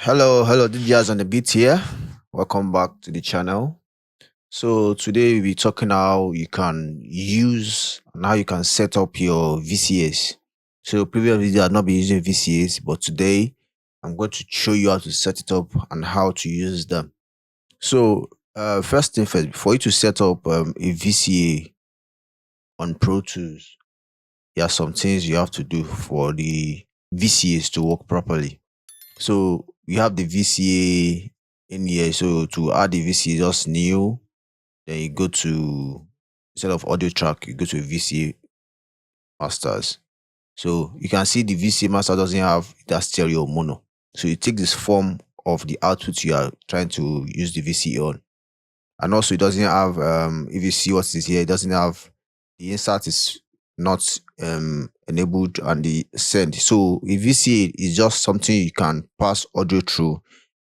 Hello, DJs on the beat here. Welcome back to the channel. So today we'll be talking how you can use and how you can set up your VCAs. So previously I've not been using VCAs, but today I'm going to show you how to set it up and how to use them. So first thing first, before you to set up a VCA on Pro Tools, there are some things you have to do for the VCAs to work properly. So we have the VCA in here. So to add the VCA, just new. Then you go to, instead of audio track, you go to VCA masters. So you can see the VCA master doesn't have that stereo mono. So you take this form of the output you are trying to use the VCA on. And also it doesn't have if you see what is here, it doesn't have the insert is not enabled and the send. So a VCA is just something you can pass audio through.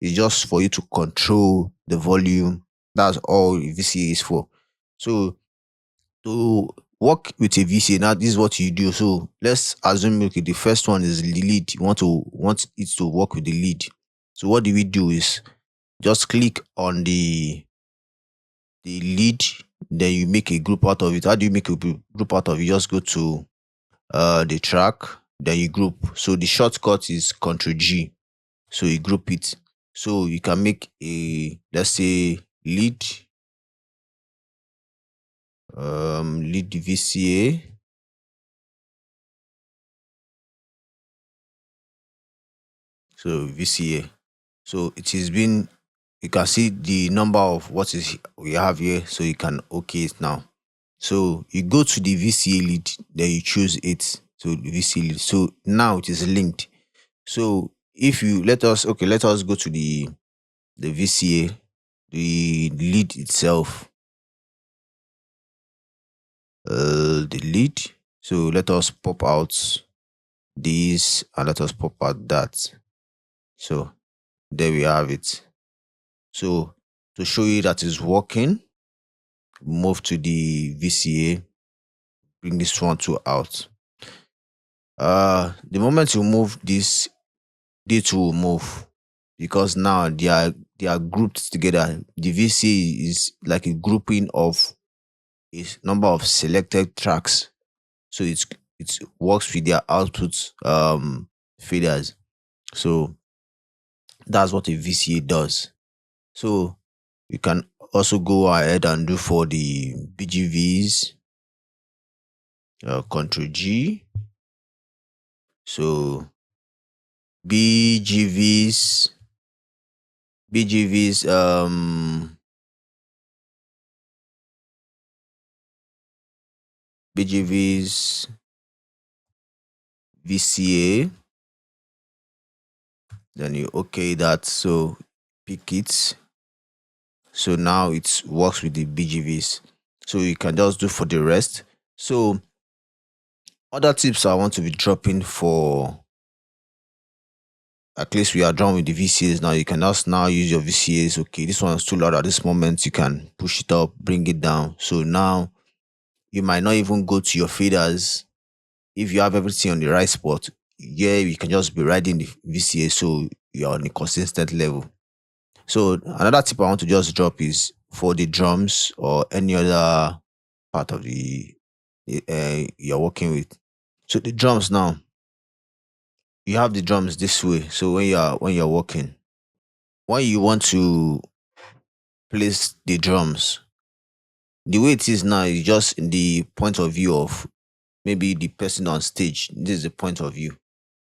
It's just for you to control the volume. That's all a VCA is for. So to work with a VCA, now this is what you do. So let's assume okay, the first one is the lead. You want it to work with the lead. So what do we do is just click on the lead, then you make a group out of it. How do you make a group out of it? You just go to the track, then you group. So the shortcut is Ctrl G. So you group it. So you can make a, let's say, lead VCA. So VCA. So it has been, you can see the number of what is we have here. So you can okay it now. So you go to the VCA lead, then you choose it. So the VCA lead. So now it is linked. So if you let us go to the VCA, the lead itself, the lead. So let us pop out this and let us pop out that. So there we have it. So to show you that is working, move to the VCA, bring this one to out. The moment you move this, they two will move because now they are grouped together. The VCA is like a grouping of a number of selected tracks. So it works with their output faders. So that's what a VCA does. So you can also go ahead and do for the BGVs, Ctrl G. So BGVs BGVs VCA, then you okay that. So pick it. So now it works with the BGVs. So you can just do for the rest. So other tips I want to be dropping for, at least we are done with the VCAs now. You can just now use your VCAs. Okay, this one is too loud at this moment. You can push it up, bring it down. So now you might not even go to your faders if you have everything on the right spot. Yeah, you can just be riding the VCA, so you're on a consistent level. So another tip I want to just drop is for the drums or any other part of the you're working with. So the drums now, you have the drums this way. So when you're working, when you want to place the drums, the way it is now is just in the point of view of maybe the person on stage. This is the point of view.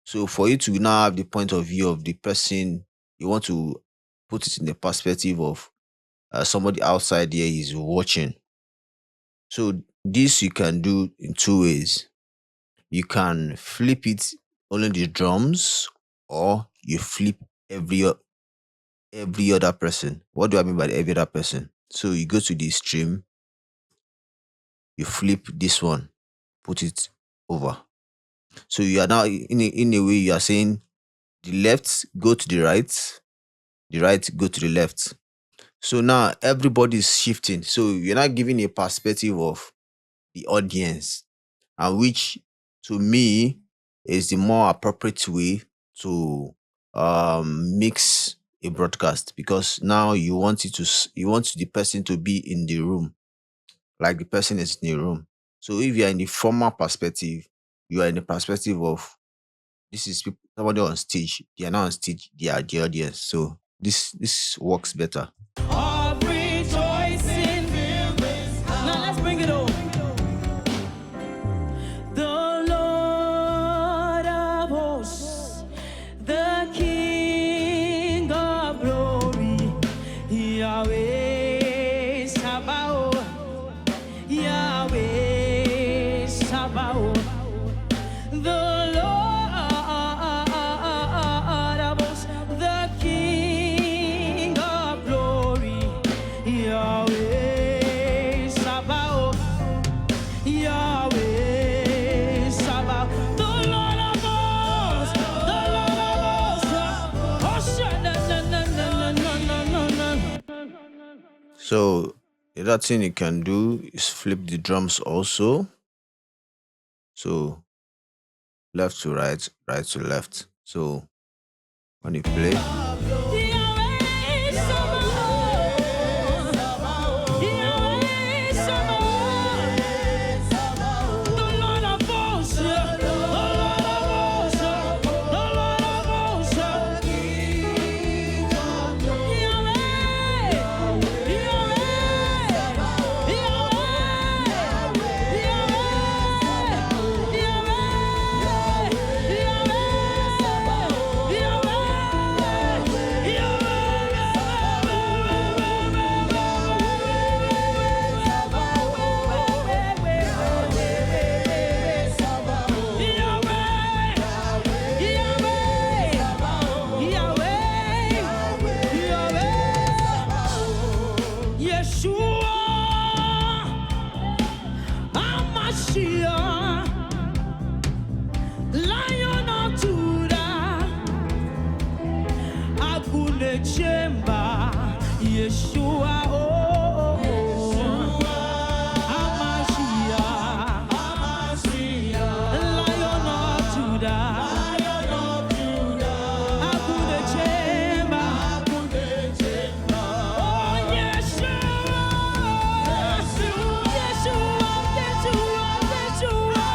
So for you to now have the point of view of the person, you want to put it in the perspective of somebody outside there is watching. So this you can do in two ways. You can flip it only the drums, or you flip every other person. What do I mean by every other person? So you go to the stream, you flip this one, put it over. So you are now in a way you are saying the left go to the right go to the left. So now everybody is shifting. So you're not giving a perspective of the audience, and which to me is the more appropriate way to mix a broadcast, because now you want you want the person to be in the room, like the person is in the room. So if you are in the former perspective, you are in the perspective of, this is somebody on stage. They are not on stage, they are the audience. So this works better. Of rejoicing. Now let's bring it on. The Lord of hosts, the King of glory, Yahweh Sabaoth, Yahweh Sabaoth. The Lord of hosts, the King of glory, Yahweh Sabaoth, Yahweh Sabaoth. The Lord of hosts, the Lord of hosts. Oh, shit, na, na, na, na, na, na, na, na. So the other thing you can do is flip the drums also. So left to right, right to left. So when you play, Yahweh Sabaoth, Yahweh Sabaoth. The Lord of hosts, the Lord of hosts, the Lord of hosts. Yahweh, Yeshua, Hamashiach, Lion of Judah, Agune Chemba, Yeshua, oh, Hamashiach, Lion of Judah, Agune Chemba, oh, Yeshua, Yeshua, Yeshua,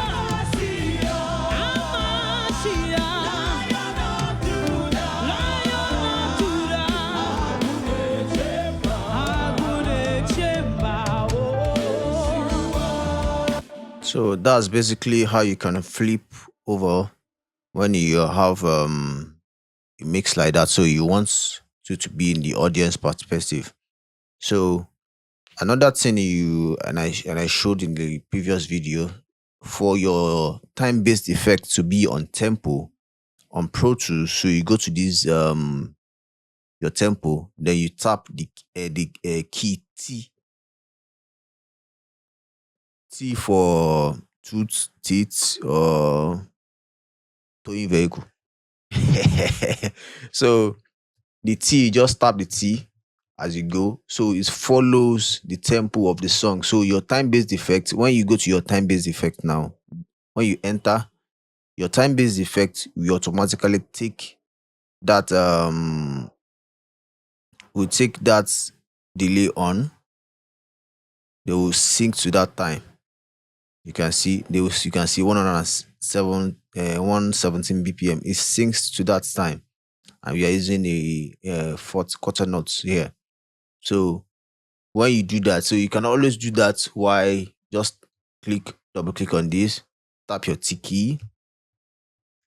Hamashiach, Lion of Judah, Agune Chemba, oh. so that's basically how you can flip over when you have a mix like that. So you want to be in the audience perspective. So another thing I showed in the previous video, for your time-based effect to be on tempo on Pro Tools, so you go to this your tempo, then you tap the key T for tooth, teeth, or towing vehicle. So the T, you just tap the T as you go, so it follows the tempo of the song. So your time-based effect, when you go to your time-based effect now, when you enter your time-based effect, we automatically take that we take that delay on. They will sync to that time. You can see you can see 117 BPM. It syncs to that time, and we are using a fourth quarter notes here. So when you do that, so you can always do that while just double click on this, tap your T key,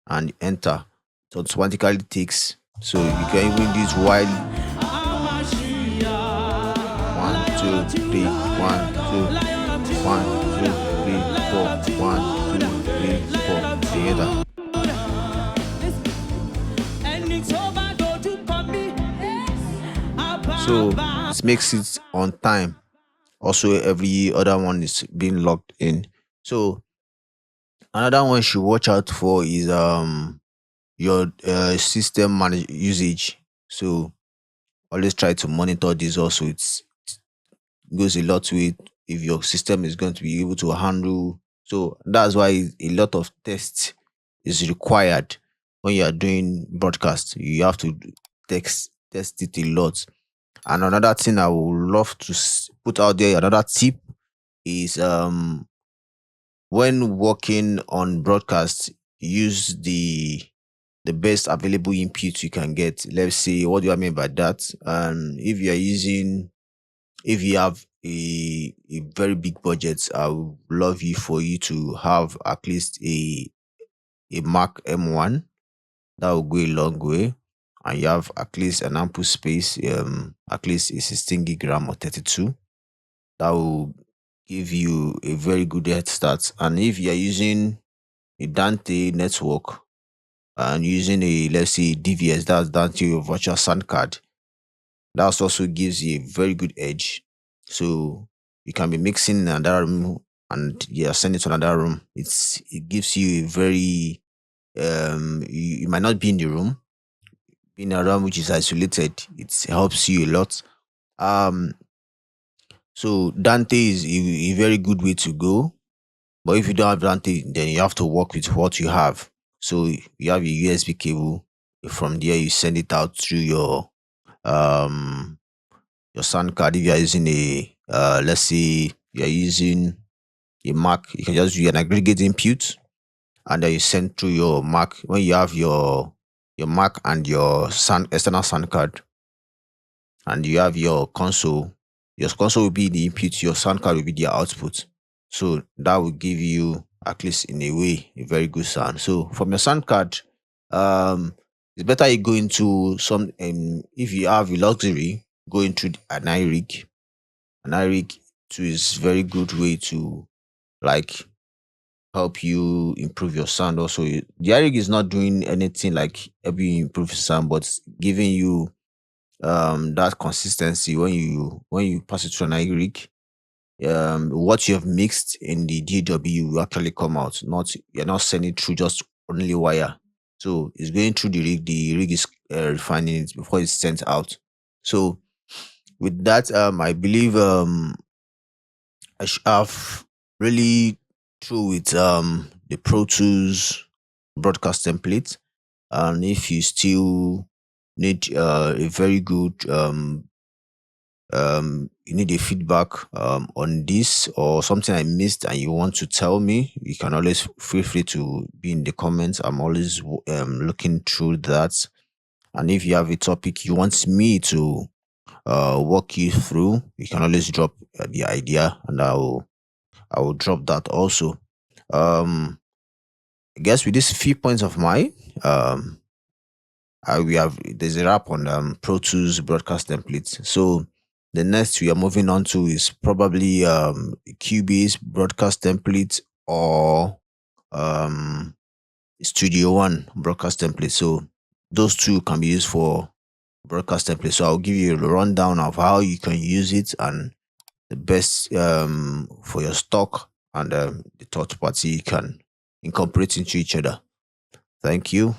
and enter. So it automatically takes. So you can even do this while 1, 2, 3, 1, 2, 1, 2, 3, 4, 1, 2, 3, 4. Together. So it makes it on time. Also, every other one is being logged in. So another one you should watch out for is your system usage. So always try to monitor this. Also, it goes a lot with if your system is going to be able to handle. So that's why a lot of tests is required when you are doing broadcast, you have to test it a lot. And another thing I would love to put out there, another tip is when working on broadcast, use the best available input you can get. Let's say, what do I mean by that? If you are using, if you have a very big budget, I would love you for you to have at least a Mac M1. That will go a long way. And you have at least an ample space, at least a 16 gig RAM or 32. That will give you a very good head start. And if you're using a Dante network and using a, let's say, DVS, that's Dante virtual sound card, that also gives you a very good edge. So you can be mixing in another room and yeah, send it to another room. It gives you a very you might not be in the room, in a room which is isolated. It helps you a lot. Um so Dante is a very good way to go. But if you don't have Dante, then you have to work with what you have. So you have a USB cable. From there, you send it out through um your sound card. If you are using a let's say you are using a Mac, you can just do an aggregate input, and then you send through your Mac. When you have your Mac and your sound external sound card, and you have your console will be the input, your sound card will be the output. So that will give you, at least in a way, a very good sound. So from your sound card, um, it's better you go into some. If you have a luxury, go into an iRig. An iRig too is very good way to like help you improve your sound. Also, the iRig is not doing anything like help you improve your sound, but giving you that consistency when you pass it through an iRig. What you have mixed in the DW will actually come out. Not You're not sending it through just only wire. So it's going through the rig. The rig is refining it before it's sent out. So with that, I believe I have really through with the Pro Tools broadcast template. And if you still need a very good you need a feedback on this or something I missed and you want to tell me, you can always feel free to be in the comments. I'm always looking through that. And if you have a topic you want me to walk you through, you can always drop the idea, and I will drop that also. Um, I guess with these few points of mine, we have there's a wrap on Pro Tools broadcast templates. So the next we are moving on to is probably Cubase broadcast template or um Studio One broadcast template. So those two can be used for broadcast template. So I'll give you a rundown of how you can use it and the best for your stock and the third party you can incorporate into each other. Thank you.